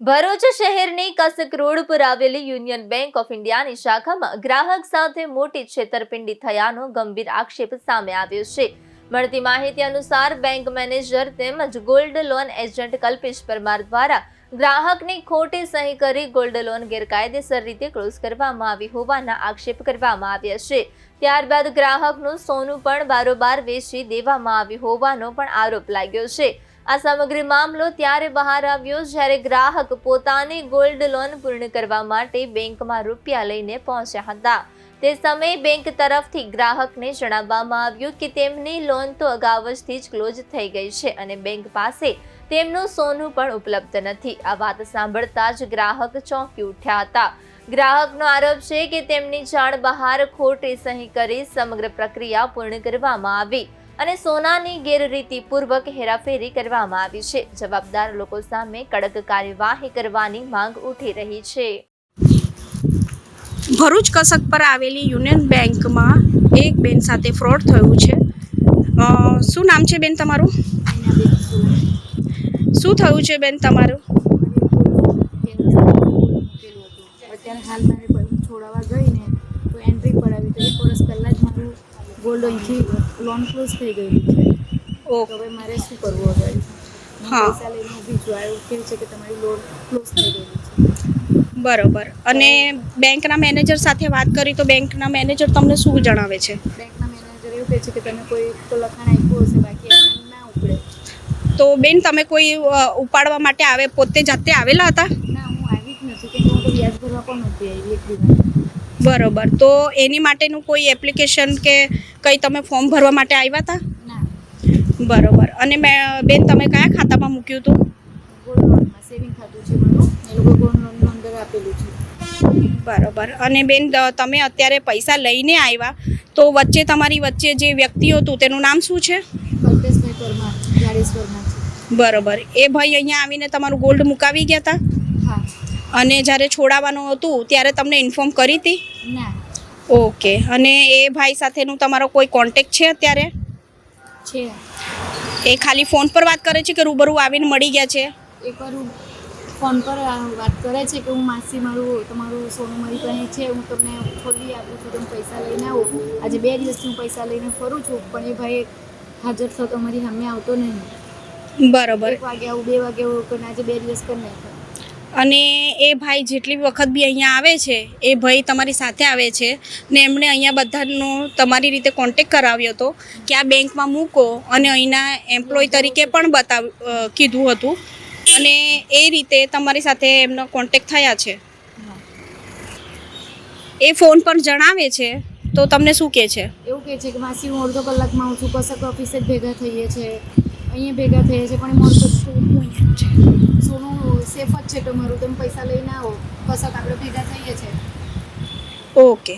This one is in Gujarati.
ભરૂચ શહેરની કસક રોડ પર આવેલી યુનિયન બેંક ઓફ ઇન્ડિયાની શાખામાં ગ્રાહક સાથે મોટી છેતરપિંડી થયાનો ગંભીર આક્ષેપ સામે આવ્યો છે। મળતી માહિતી અનુસાર બેંક મેનેજર તેમજ gold loan agent Kalpesh Parmar દ્વારા ગ્રાહકની ખોટી સહી કરી ગોલ્ડ લોન ગેરકાયદેસર રીતે ક્લોઝ કરવામાં આવી હોવાના આક્ષેપ કરવામાં આવ્યા છે। ત્યારબાદ ગ્રાહકનું સોનું પણ બારોબાર વેચી દેવામાં આવ્યું હોવાનો પણ આરોપ લાગ્યો છે। આ સમગ્ર મામલો ત્યારે બહાર આવ્યો જ્યારે ગ્રાહક પોતાની ગોલ્ડ લોન પૂર્ણ કરવા માટે બેંકમાં રૂપિયા લઈને પહોંચ્યા હતા। તે સમયે બેંક તરફથી ગ્રાહકને જણાવવામાં આવ્યું કે તેમની લોન તો અગાઉ જ ક્લોઝ થઈ ગઈ છે અને બેંક પાસે તેમનું સોનું પણ ઉપલબ્ધ નથી। આ વાત સાંભળતા જ ગ્રાહક ચોંકી ઉઠ્યા હતા। ગ્રાહકનો આરોપ છે કે તેમની જાણ બહાર ખોટી સહી કરી સમગ્ર પ્રક્રિયા પૂર્ણ કરવામાં આવી અને સોનાની ગેરરીતિપૂર્વક હેરાફેરી કરવામાં આવી છે। જવાબદાર લોકો સામે કડક કાર્યવાહી કરવાની માંગ ઉઠી રહી છે। ભરૂચ કસક પર આવેલી યુનિયન બેંકમાં એક બેન સાથે ફ્રોડ થયું છે। શું નામ છે બેન તમારું? શું થયું છે બેન તમારું? અત્યારે હાલ મારે છોડાવવા ગઈ ને તો એન્ટ્રી પડાવી તો 1 વર્ષ પહેલાં જ મારું ગોલ્ડ અહીંથી લોન ક્લોઝ થઈ ગયેલી છે। તો હવે મારે શું કરવું હવે? પૈસા લઈને ઊભી છું, એવું કહે છે કે તમારી લોન ક્લોઝ થઈ ગયેલી છે। બરોબર। અને બેંકના મેનેજર સાથે વાત કરી તો બેંકના મેનેજર તમને શું જણાવે છે? બેંકના મેનેજર એવું કહે છે કે તમે કોઈ તો લખાણ આપ્યું હશે, બાકી એમને ના ઉપડે। તો બેન તમે કોઈ ઉપાડવા માટે પોતે જાતે આવેલા હતા? ના, હું આવી જ નથી કે હું તો વ્યાજ ભરવા પણ નથી આવી એક દિવસ। બરોબર। તો એની માટેનું કોઈ એપ્લિકેશન કે કંઈ તમે ફોર્મ ભરવા માટે આવ્યા હતા? ના। બરોબર। અને બેન તમે કયા ખાતામાં મૂક્યું હતું? ગોલ્ડ લોનમાં સેવિંગ ખાતું છે મારું, એ લોકો ગોલ્ડ લોનનું અંદર આપેલું છે। બરોબર। અને બેન તમે અત્યારે પૈસા લઈને આવ્યા તો તમારી વચ્ચે જે વ્યક્તિ હતું તેનું નામ શું છે? કલ્પેશભાઈ પરમાર, જાડેશ્વરના છે। બરોબર। એ ભાઈ અહીંયા આવીને તમારું ગોલ્ડ મુકાવી ગયા હતા? હા। અને જ્યારે છોડાવવાનું હતું ત્યારે તમને ઇન્ફોર્મ કરી હતી? ના। ઓકે। અને એ ભાઈ સાથેનું તમારો કોઈ કોન્ટેક્ટ છે અત્યારે? છે। એ ખાલી ફોન પર વાત કરે છે કે રૂબરૂ આવીને મળી ગયા છે? એકવાર ફોન પર વાત કરે છે કે હું માસી તમારું સોનું મારી પાસે છે, હું તમને ખોલી આપું છું, તમે પૈસા લઈને આવો। આજે 2 દિવસથી હું પૈસા લઈને ફરું છું, પણ એ ભાઈ હાજર થતો મારી સામે આવતો નહીં। બરોબર। 1 વાગે આવું, 2 વાગે આવું કરીને આજે 2 દિવસ કરી નાખ્યા। અને એ ભાઈ જેટલી વખત બી અહીંયા આવે છે એ ભાઈ તમારી સાથે આવે છે ને એમણે અહીંયા બધાનો તમારી રીતે કોન્ટેક કરાવ્યો હતો કે આ બેંકમાં મૂકો અને અહીંના એમ્પ્લોય તરીકે પણ કીધું હતું અને એ રીતે તમારી સાથે એમનો કોન્ટેક થયા છે। એ ફોન પર જણાવે છે તો તમને શું કહે છે? એવું કહે છે કે માસી હું અડધો કલાકમાં આવું છું, કસક ઓફિસે જ ભેગા થઈએ છીએ, અહીંયા ભેગા થઈએ છીએ, પણ મારું સોનું સેફ જ છે તમારું, તમે પૈસા લઈને આવો, કસક આપણે ભેગા થઈએ છીએ। ઓકે।